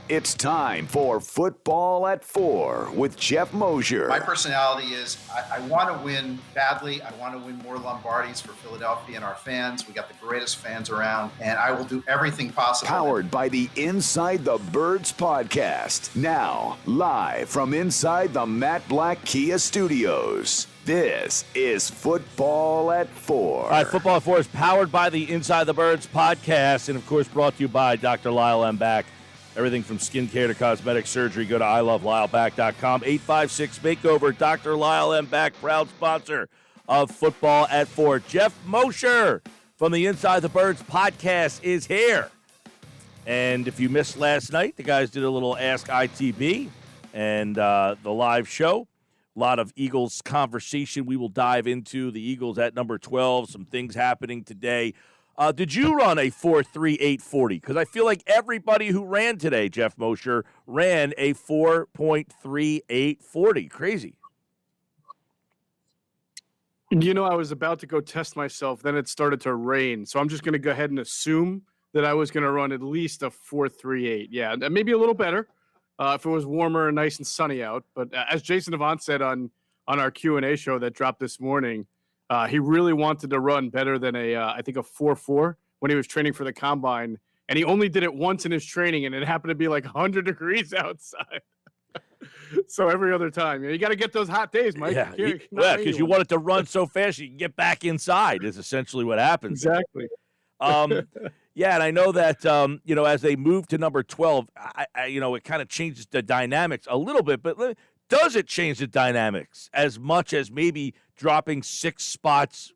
It's time for Football at 4 with Geoff Mosher. My personality is I want to win badly. I want to win more Lombardis for Philadelphia and our fans. We got the greatest fans around, and I will do everything possible. Powered by the Inside the Birds podcast. Now, live from inside the Matt Black Kia Studios. This is Football at 4. All right, Football at 4 is powered by the Inside the Birds podcast, and of course brought to you by Dr. Lyle M. Back. Everything from skincare to cosmetic surgery. Go to ilovelylback.com. 856 Makeover. Dr. Lyle M. Back, proud sponsor of Football at 4. Geoff Mosher from the Inside the Birds podcast is here. And if you missed last night, the guys did a little Ask ITB and the live show. A lot of Eagles conversation we will dive into. The Eagles at number 12, some things happening today. Did you run a 4.3840? Because I feel like everybody who ran today, Geoff Mosher, ran a 4.3840. Crazy. You know, I was about to go test myself. Then it started to rain. So I'm just going to go ahead and assume that I was going to run at least a 4.38. Yeah, maybe a little better if it was warmer and nice and sunny out. But as Jason Avant said on our Q&A show that dropped this morning, he really wanted to run better than I think a 4.4 when he was training for the combine. And he only did it once in his training, and it happened to be like 100 degrees outside. So every other time, you got to get those hot days, Mike. Yeah, because you want it to run so fast you can get back inside is essentially what happens. Exactly. Yeah, and I know that, as they move to number 12, it kind of changes the dynamics a little bit, but does it change the dynamics as much as maybe dropping 6 spots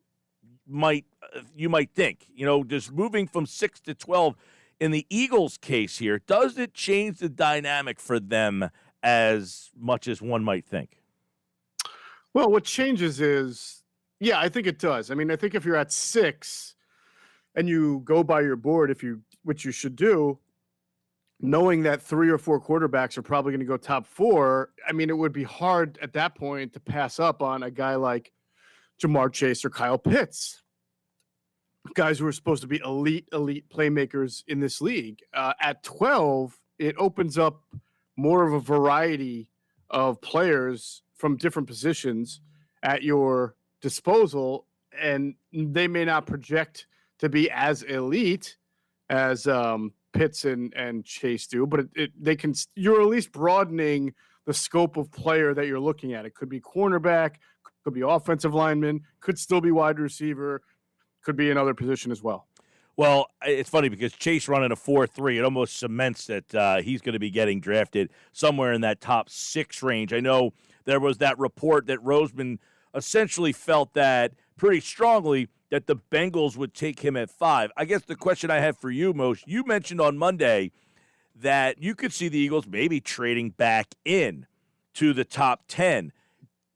you might think? Just moving from 6 to 12 in the Eagles' case here, does it change the dynamic for them as much as one might think? Well, what changes is, yeah, I think it does. I mean, I think if you're at 6 and you go by your board, which you should do, knowing that 3 or 4 quarterbacks are probably going to go top 4, I mean, it would be hard at that point to pass up on a guy like Jamar Chase or Kyle Pitts, guys who are supposed to be elite playmakers in this league. At 12, it opens up more of a variety of players from different positions at your disposal, and they may not project to be as elite as Pitts and Chase do, but you're at least broadening the scope of player that you're looking at. It could be cornerback, could be offensive lineman, could still be wide receiver, could be another position as well. Well, it's funny because Chase running a 4.3, it almost cements that he's going to be getting drafted somewhere in that top 6 range. I know there was that report that Roseman essentially felt that pretty strongly that the Bengals would take him at 5. I guess the question I have for you, Moshe, you mentioned on Monday that you could see the Eagles maybe trading back in to the top 10.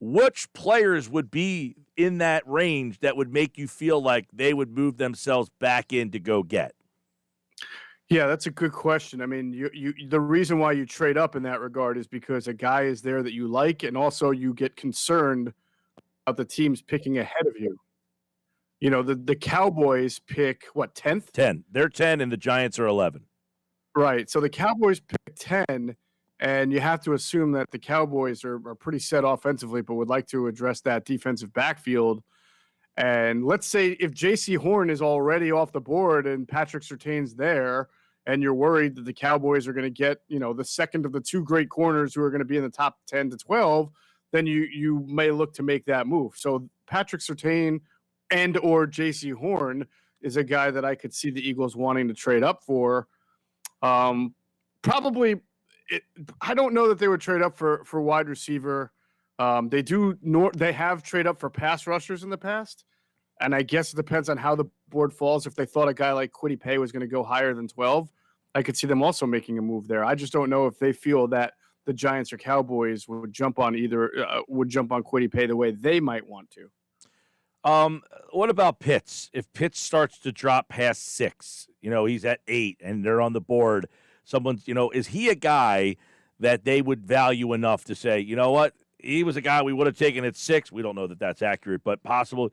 Which players would be in that range that would make you feel like they would move themselves back in to go get? Yeah, that's a good question. I mean, the reason why you trade up in that regard is because a guy is there that you like, and also you get concerned about the teams picking ahead of you. The Cowboys pick, 10th? 10. They're 10, and the Giants are 11. Right. So the Cowboys pick 10, and you have to assume that the Cowboys are pretty set offensively, but would like to address that defensive backfield. And let's say if J.C. Horn is already off the board and Patrick Surtain's there, and you're worried that the Cowboys are going to get, the second of the 2 great corners who are going to be in the top 10 to 12, then you may look to make that move. So Patrick Surtain and or J.C. Horn is a guy that I could see the Eagles wanting to trade up for. Probably, I don't know that they would trade up for wide receiver. They have trade up for pass rushers in the past, and I guess it depends on how the board falls. If they thought a guy like Kwity Paye was going to go higher than 12, I could see them also making a move there. I just don't know if they feel that the Giants or Cowboys would jump on Kwity Paye the way they might want to. What about Pitts? If Pitts starts to drop past 6, he's at 8 and they're on the board, is he a guy that they would value enough to say, you know what, he was a guy we would have taken at 6. We don't know that that's accurate, but possible.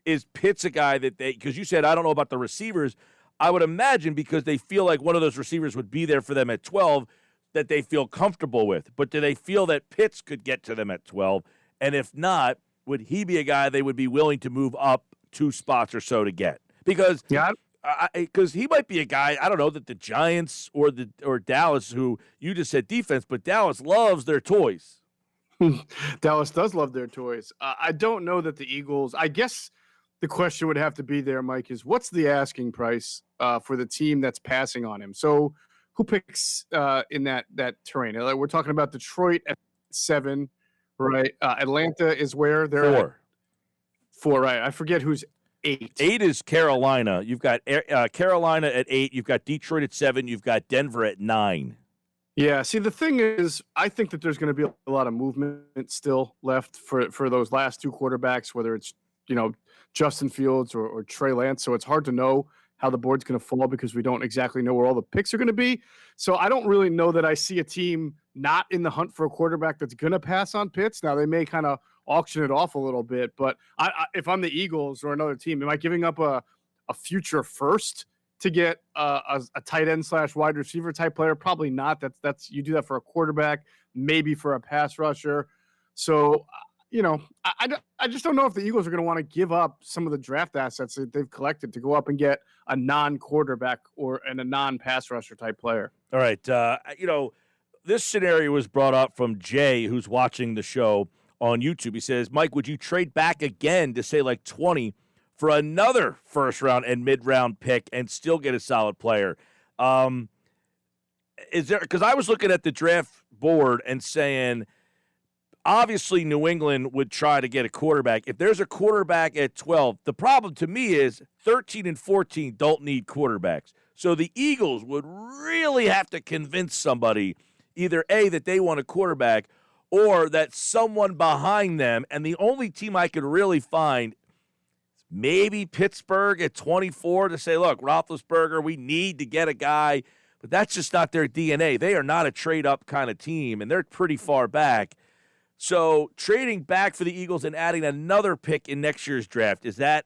Is Pitts a guy that because you said, I don't know about the receivers. I would imagine because they feel like one of those receivers would be there for them at 12. that they feel comfortable with, but do they feel that Pitts could get to them at 12? And if not, would he be a guy they would be willing to move up 2 spots or so to get? Because he might be a guy, I don't know, that the Giants or Dallas, who you just said defense, but Dallas loves their toys. Dallas does love their toys. I don't know that the Eagles, I guess the question would have to be there, Mike, is what's the asking price for the team that's passing on him? So who picks in that terrain? We're talking about Detroit at 7, right? Atlanta is where they're 4. At 4, right? I forget who's 8. 8 is Carolina. You've got Carolina at 8. You've got Detroit at 7. You've got Denver at 9. Yeah. See, the thing is, I think that there's going to be a lot of movement still left for those last 2 quarterbacks, whether it's, Justin Fields or Trey Lance. So it's hard to know how the board's going to fall because we don't exactly know where all the picks are going to be. So I don't really know that I see a team not in the hunt for a quarterback that's going to pass on Pitts. Now, they may kind of auction it off a little bit, but if I'm the Eagles or another team, am I giving up a future first to get a tight end / wide receiver type player? Probably not. That's you do that for a quarterback, maybe for a pass rusher. So, I just don't know if the Eagles are going to want to give up some of the draft assets that they've collected to go up and get a non-quarterback and a non-pass rusher type player. All right. This scenario was brought up from Jay, who's watching the show on YouTube. He says, Mike, would you trade back again to say like 20 for another first round and mid-round pick and still get a solid player? Is there, because I was looking at the draft board and saying, obviously New England would try to get a quarterback. If there's a quarterback at 12, the problem to me is 13 and 14 don't need quarterbacks. So the Eagles would really have to convince somebody either A, that they want a quarterback, or that someone behind them, and the only team I could really find is maybe Pittsburgh at 24 to say, look, Roethlisberger, we need to get a guy, but that's just not their DNA. They are not a trade-up kind of team, and they're pretty far back. So trading back for the Eagles and adding another pick in next year's draft, is that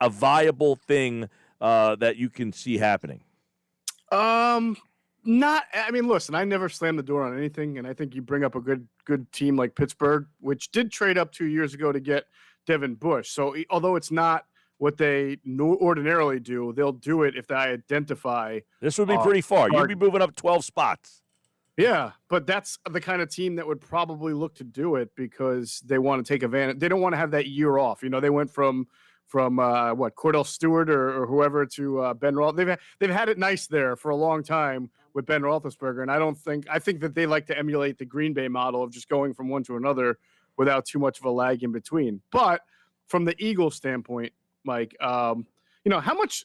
a viable thing that you can see happening? Listen, I never slammed the door on anything, and I think you bring up a good team like Pittsburgh, which did trade up 2 years ago to get Devin Bush. So although it's not what they ordinarily do, they'll do it if they identify. This would be pretty far. You'd be moving up 12 spots. Yeah, but that's the kind of team that would probably look to do it because they want to take advantage. They don't want to have that year off. They went from Cordell Stewart or whoever to Ben Roethlisberger. They've had it nice there for a long time with Ben Roethlisberger, and I think that they like to emulate the Green Bay model of just going from one to another without too much of a lag in between. But from the Eagles standpoint, Mike, how much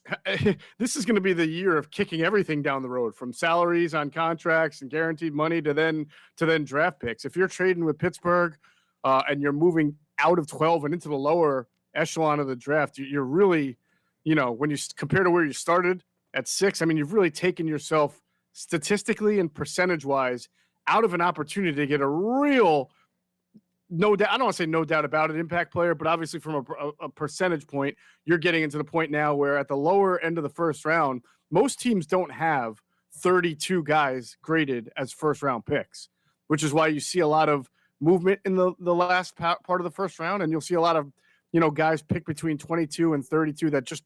this is going to be the year of kicking everything down the road, from salaries on contracts and guaranteed money to then draft picks. If you're trading with Pittsburgh and you're moving out of 12 and into the lower echelon of the draft, you're really, when you compare to where you started at 6, you've really taken yourself statistically and percentage wise out of an opportunity to get a real, no doubt, I don't want to say no doubt about it, impact player, but obviously from a percentage point, you're getting into the point now where at the lower end of the first round, most teams don't have 32 guys graded as first round picks, which is why you see a lot of movement in the last part of the first round. And you'll see a lot of, guys pick between 22 and 32 that just,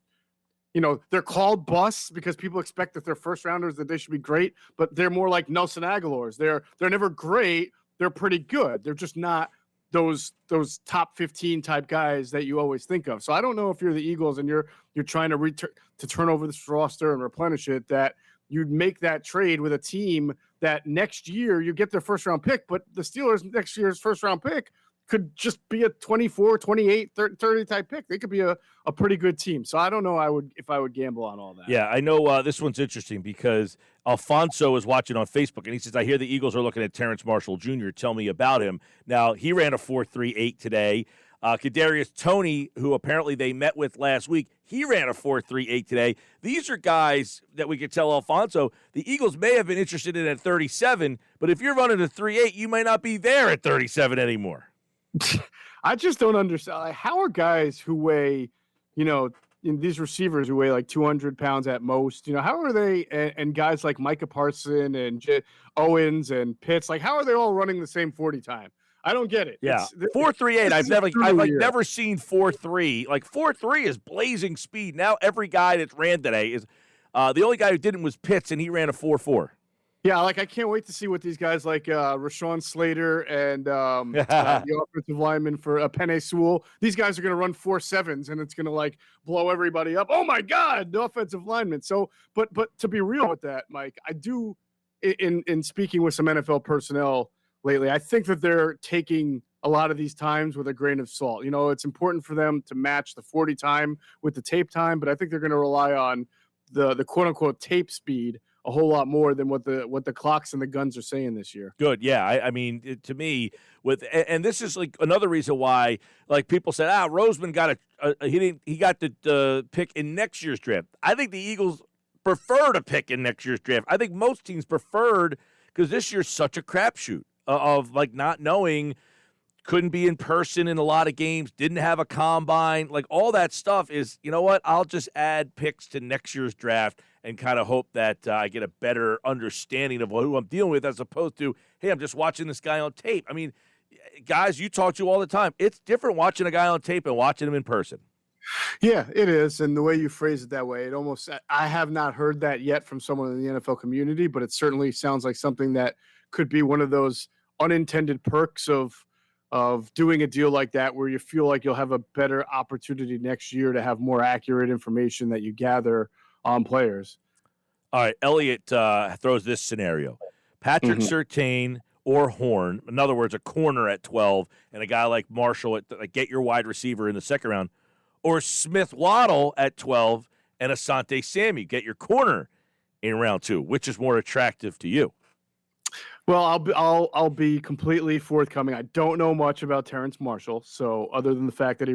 they're called busts because people expect that they're first rounders, that they should be great, but they're more like Nelson Aguilar's. They're never great. They're pretty good. They're just not those top 15 type guys that you always think of. So I don't know if you're the Eagles and you're trying to turn over this roster and replenish it, that you'd make that trade with a team that next year you get their first round pick, but the Steelers next year's first round pick could just be a 24, 28, 30 type pick. They could be a pretty good team. So I don't know if I would gamble on all that. Yeah, I know this one's interesting because Alfonso is watching on Facebook, and he says, I hear the Eagles are looking at Terrence Marshall Jr. Tell me about him. Now, he ran a 4.38 today. Kadarius Toney, who apparently they met with last week, he ran a 4.38 today. These are guys that we could tell Alfonso the Eagles may have been interested in at 37, but if you're running a 3.8, you may not be there at 37 anymore. I just don't understand. How are guys who weigh, these receivers who weigh like 200 pounds at most, how are they, and guys like Micah Parson and Owens and Pitts, like how are they all running the same 40 time? I don't get it. Yeah, 4.38. I've never seen 4.3. Like 4.3 is blazing speed. Now every guy that's ran today is the only guy who didn't was Pitts, and he ran a 4.4. Yeah, like I can't wait to see what these guys like Rashawn Slater and the offensive lineman for Penei Sewell. These guys are going to run 4.7s, and it's going to like blow everybody up. Oh my God, the offensive lineman. So, but to be real with that, Mike, I do in speaking with some NFL personnel lately, I think that they're taking a lot of these times with a grain of salt. It's important for them to match the 40 time with the tape time, but I think they're going to rely on the quote unquote tape speed a whole lot more than what the clocks and the guns are saying this year. Good. Yeah. I mean, to me, and this is like another reason why, like people said, Roseman got he got the pick in next year's draft. I think the Eagles prefer to pick in next year's draft. I think most teams preferred, because this year's such a crapshoot of like not knowing, couldn't be in person in a lot of games, didn't have a combine, like all that stuff is, you know what, I'll just add picks to next year's draft and kind of hope that I get a better understanding of who I'm dealing with, as opposed to, hey, I'm just watching this guy on tape. I mean, guys, you talk to all the time. It's different watching a guy on tape and watching him in person. Yeah, it is. And the way you phrase it that way, I have not heard that yet from someone in the NFL community, but it certainly sounds like something that could be one of those unintended perks of doing a deal like that, where you feel like you'll have a better opportunity next year to have more accurate information that you gather on players. All right, Elliot throws this scenario. Patrick Surtain or Horn, in other words, a corner at 12, and a guy like Marshall get your wide receiver in the second round, or Smith Waddle at 12 and Asante Samuel, get your corner in round 2. Which is more attractive to you? Well, I'll be completely forthcoming. I don't know much about Terrence Marshall, so other than the fact that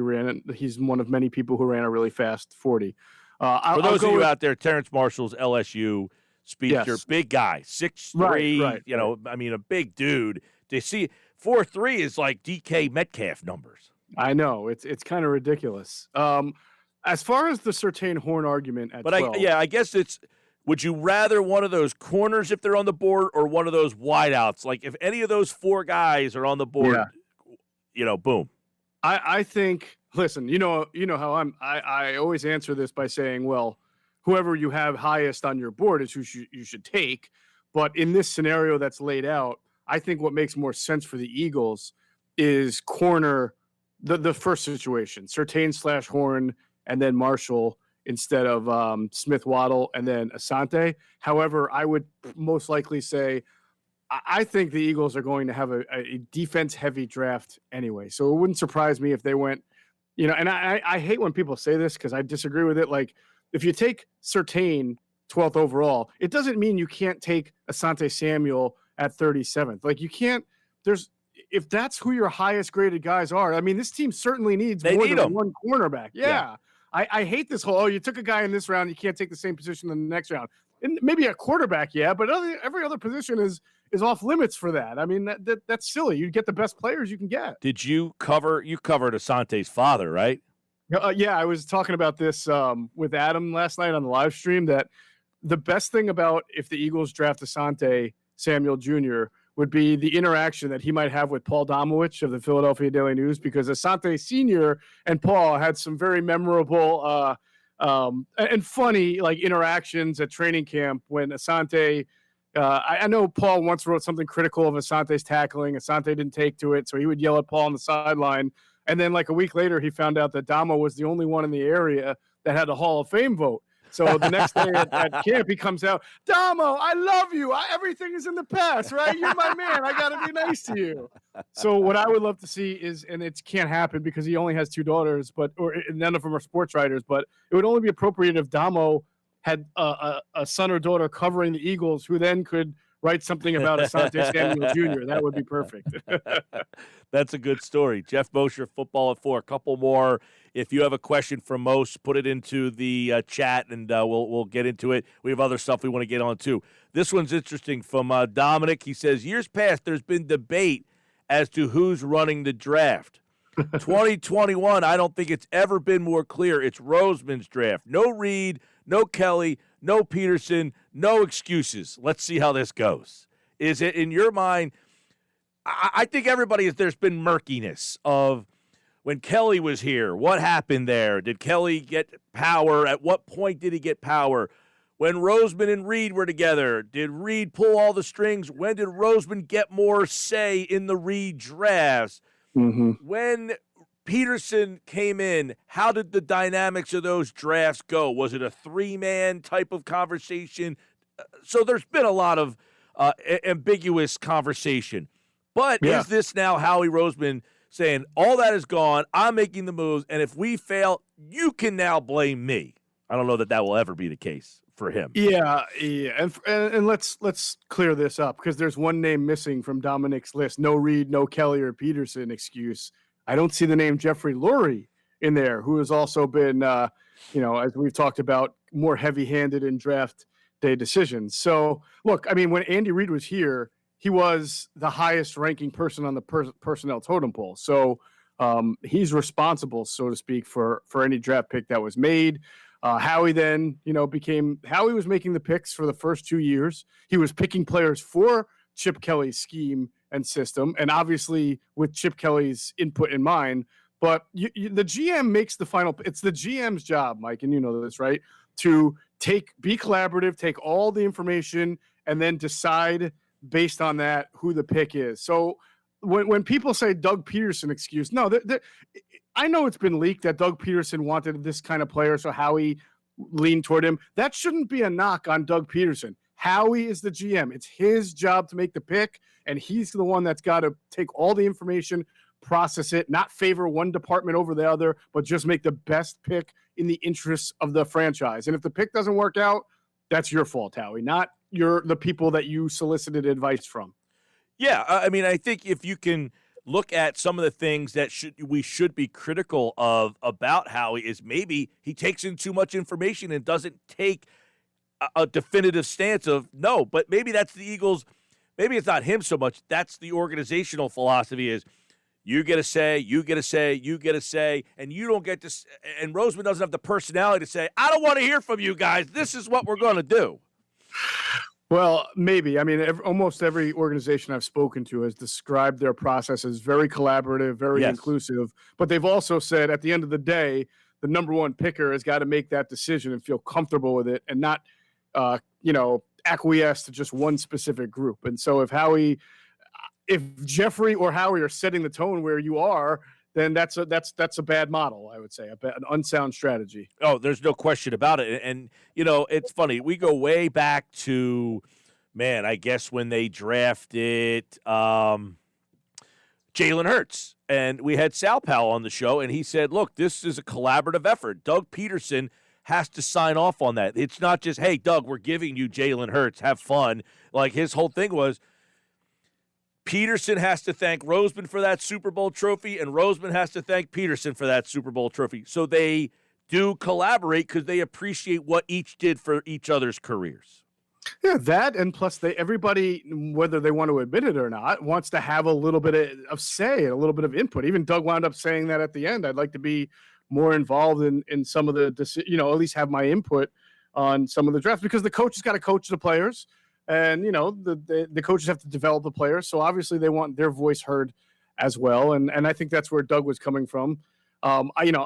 he's one of many people who ran a really fast 40. For those of you out there, Terrence Marshall's LSU speedster, yes. Big guy, 6'3", right. I mean, a big dude. They see 4.3 is like DK Metcalf numbers. I know, it's kind of ridiculous. As far as the Surtain Horn argument at 12. I guess it's, would you rather one of those corners if they're on the board, or one of those wideouts? Like if any of those 4 guys are on the board, boom. I think, listen, you know how I always answer this by saying, well, whoever you have highest on your board is who you should take. But in this scenario that's laid out, I think what makes more sense for the Eagles is corner the first situation, Surtain / Horn, and then Marshall instead of Smith Waddle and then Asante. However, I would most likely say I think the Eagles are going to have a defense-heavy draft anyway. So it wouldn't surprise me if they went, and I hate when people say this because I disagree with it. Like, if you take Surtain 12th overall, it doesn't mean you can't take Asante Samuel at 37th. Like, you can't – if that's who your highest-graded guys are, I mean, this team certainly needs more than one cornerback. Yeah. I hate this whole, you took a guy in this round, you can't take the same position in the next round. And maybe a quarterback, but every other position is off limits for that. I mean, that's silly. You get the best players you can get. Did you covered Asante's father, right? Yeah, I was talking about this with Adam last night on the live stream, that the best thing about if the Eagles draft Asante Samuel Jr. would be the interaction that he might have with Paul Domowitch of the Philadelphia Daily News, because Asante Sr. and Paul had some very memorable and funny interactions at training camp when Asante I know Paul once wrote something critical of Asante's tackling. Asante didn't take to it, so he would yell at Paul on the sideline. And then a week later, he found out that Damo was the only one in the area that had a Hall of Fame vote. So the next day at camp, he comes out, Damo, I love you. Everything is in the past, right? You're my man. I got to be nice to you. So what I would love to see is, and it can't happen because he only has 2 daughters, or none of them are sports writers, but it would only be appropriate if Damo had a son or daughter covering the Eagles who then could write something about Asante Samuel Jr. That would be perfect. That's a good story. Geoff Mosher, Football at 4. A couple more. If you have a question for Mos, put it into the chat, and we'll get into it. We have other stuff we want to get on, too. This one's interesting from Dominic. He says, years past, there's been debate as to who's running the draft. 2021, I don't think it's ever been more clear. It's Roseman's draft. No Reed, no Kelly, no Peterson, no excuses. Let's see how this goes. Is it, in your mind, I think there's been murkiness of when Kelly was here, what happened there? Did Kelly get power? At what point did he get power? When Roseman and Reed were together, did Reed pull all the strings? When did Roseman get more say in the Reed drafts? Mm-hmm. When Peterson came in, how did the dynamics of those drafts go? Was it a three-man type of conversation? So there's been a lot of ambiguous conversation. But is this now Howie Roseman saying, all that is gone, I'm making the moves, and if we fail, you can now blame me? I don't know that will ever be the case for him. Yeah. And let's clear this up, because there's one name missing from Dominic's list. No Reed, no Kelly or Peterson excuse. I don't see the name Jeffrey Lurie in there, who has also been, as we've talked about, more heavy-handed in draft day decisions. So, look, I mean, when Andy Reid was here, he was the highest-ranking person on the personnel totem pole. So he's responsible, so to speak, for any draft pick that was made. Howie then, Howie was making the picks for the first 2 years. He was picking players for Chip Kelly's scheme and system, and obviously with Chip Kelly's input in mind. But the GM makes the final. It's the GM's job, Mike, and you know this, right? To be collaborative, take all the information, and then decide based on that who the pick is. So when people say Doug Peterson excuse, no, I know it's been leaked that Doug Peterson wanted this kind of player, so Howie leaned toward him. That shouldn't be a knock on Doug Peterson. Howie is the GM. It's his job to make the pick, and he's the one that's got to take all the information, process it, not favor one department over the other, but just make the best pick in the interests of the franchise. And if the pick doesn't work out, that's your fault, Howie, not the people that you solicited advice from. Yeah, I mean, I think if you can look at some of the things that we should be critical of about Howie is maybe he takes in too much information and doesn't take a definitive stance of no, but maybe that's the Eagles. Maybe it's not him so much. That's the organizational philosophy is you get a say, you get a say, you get a say, and you don't get to – and Roseman doesn't have the personality to say, I don't want to hear from you guys. This is what we're going to do. Well, maybe. I mean, almost every organization I've spoken to has described their process as very collaborative, very inclusive. But they've also said at the end of the day, the number one picker has got to make that decision and feel comfortable with it and not, acquiesce to just one specific group. And so if Jeffrey or Howie are setting the tone where you are, then that's a bad model, I would say, an unsound strategy. Oh, there's no question about it. And, it's funny. We go way back to, I guess when they drafted Jalen Hurts. And we had Sal Powell on the show, and he said, look, this is a collaborative effort. Doug Peterson has to sign off on that. It's not just, hey, Doug, we're giving you Jalen Hurts. Have fun. Like, his whole thing was, Peterson has to thank Roseman for that Super Bowl trophy, and Roseman has to thank Peterson for that Super Bowl trophy. So they do collaborate because they appreciate what each did for each other's careers. Yeah, that, and plus everybody, whether they want to admit it or not, wants to have a little bit of say and a little bit of input. Even Doug wound up saying that at the end. I'd like to be more involved in some of the, at least have my input on some of the drafts, because the coach has got to coach the players. And, the coaches have to develop the players. So obviously they want their voice heard as well. And I think that's where Doug was coming from. We've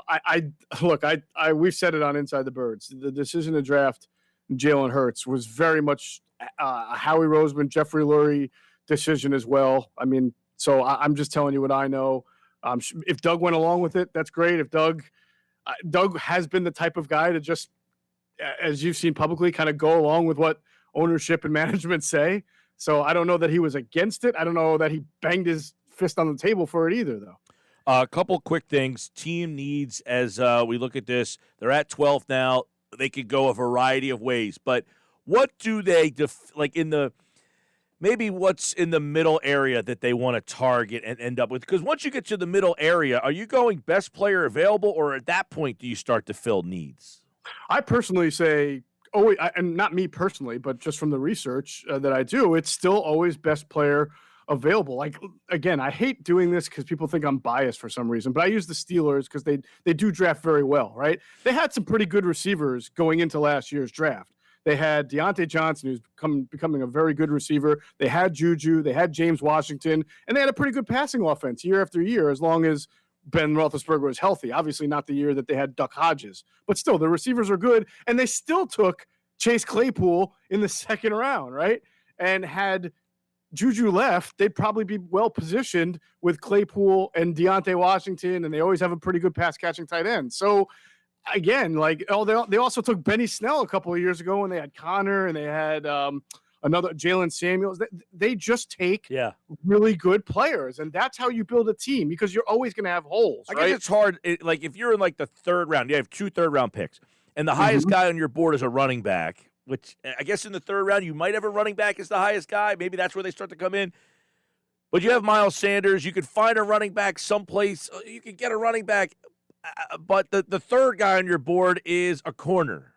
said it on Inside the Birds. The decision to draft Jalen Hurts was very much a Howie Roseman, Jeffrey Lurie decision as well. I mean, so I'm just telling you what I know. If Doug went along with it, that's great. If Doug has been the type of guy to just, as you've seen publicly, kind of go along with what ownership and management say. So I don't know that he was against it. I don't know that he banged his fist on the table for it either, though. A couple quick things. Team needs, as we look at this, they're at 12 now. They could go a variety of ways. But what do they what's in the middle area that they want to target and end up with? Because once you get to the middle area, are you going best player available, or at that point do you start to fill needs? I personally say, and not me personally, but just from the research that I do, it's still always best player available. Like, again, I hate doing this because people think I'm biased for some reason, but I use the Steelers because they do draft very well, right? They had some pretty good receivers going into last year's draft. They had Deontay Johnson, who's becoming a very good receiver. They had Juju. They had James Washington. And they had a pretty good passing offense year after year as long as Ben Roethlisberger was healthy. Obviously not the year that they had Duck Hodges. But still, the receivers are good. And they still took Chase Claypool in the second round, right? And had Juju left, they'd probably be well positioned with Claypool and Deontay Washington, and they always have a pretty good pass-catching tight end. So, again, like, they also took Benny Snell a couple of years ago when they had Connor and they had another Jalen Samuels. They just take really good players, and that's how you build a team because you're always going to have holes. I guess it's hard. Like if you're in like the third round, you have 2 third-round picks, and the highest guy on your board is a running back, which I guess in the third round you might have a running back as the highest guy. Maybe that's where they start to come in. But you have Miles Sanders. You could find a running back someplace. You could get a running back. But the third guy on your board is a corner.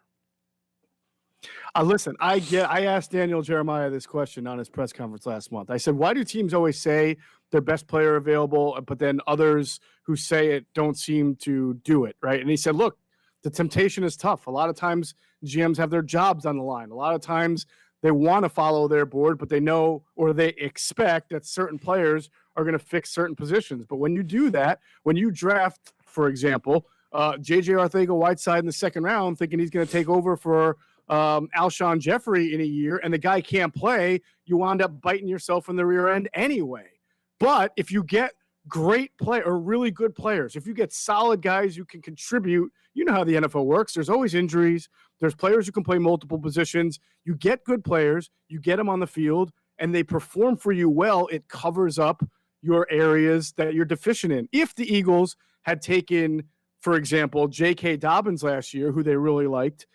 Listen, I asked Daniel Jeremiah this question on his press conference last month. I said, why do teams always say their best player available, but then others who say it don't seem to do it, right? And he said, look, the temptation is tough. A lot of times GMs have their jobs on the line. A lot of times they want to follow their board, but they know or they expect that certain players are going to fix certain positions. But when you do that, when you draft, for example, J.J. Arcega-Whiteside in the second round, thinking he's going to take over for Alshon Jeffrey in a year, and the guy can't play, you wind up biting yourself in the rear end anyway. But if you get great play or really good players, if you get solid guys who can contribute, you know how the NFL works. There's always injuries. There's players who can play multiple positions. You get good players, you get them on the field, and they perform for you well. It covers up your areas that you're deficient in. If the Eagles had taken, for example, J.K. Dobbins last year, who they really liked,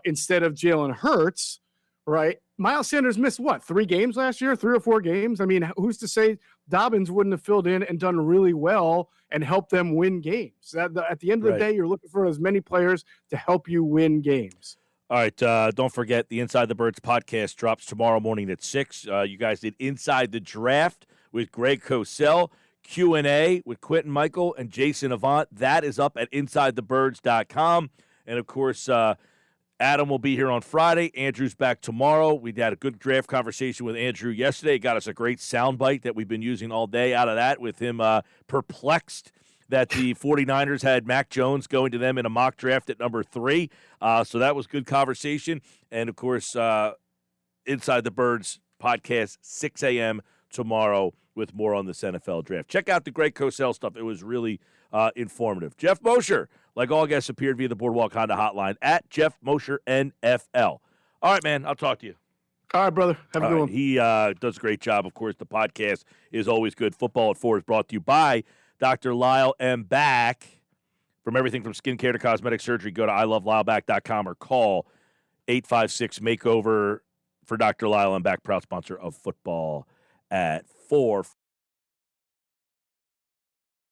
instead of Jalen Hurts, right? Miles Sanders missed, 3 games last year? 3 or 4 games? I mean, who's to say Dobbins wouldn't have filled in and done really well and helped them win games? At the end of the day, you're looking for as many players to help you win games. All right, don't forget the Inside the Birds podcast drops tomorrow morning at 6. You guys did Inside the Draft with Greg Cosell, Q&A with Quentin Michael and Jason Avant. That is up at InsideTheBirds.com. And, of course, Adam will be here on Friday. Andrew's back tomorrow. We had a good draft conversation with Andrew yesterday. Got us a great soundbite that we've been using all day out of that with him perplexed that the 49ers had Mac Jones going to them in a mock draft at number 3. So that was good conversation. And, of course, Inside the Birds podcast, 6 a.m. tomorrow with more on this NFL draft. Check out the Greg Cosell stuff. It was really informative. Geoff Mosher, like all guests, appeared via the Boardwalk Honda hotline at Geoff Mosher NFL. All right, man. I'll talk to you. All right, brother. Have a good one. He does a great job. Of course, the podcast is always good. Football at 4 is brought to you by Dr. Lyle M. Back. From everything from skincare to cosmetic surgery, go to iloveLyleBack.com or call 856-MAKEOVER for Dr. Lyle M. Back, proud sponsor of Football at 4.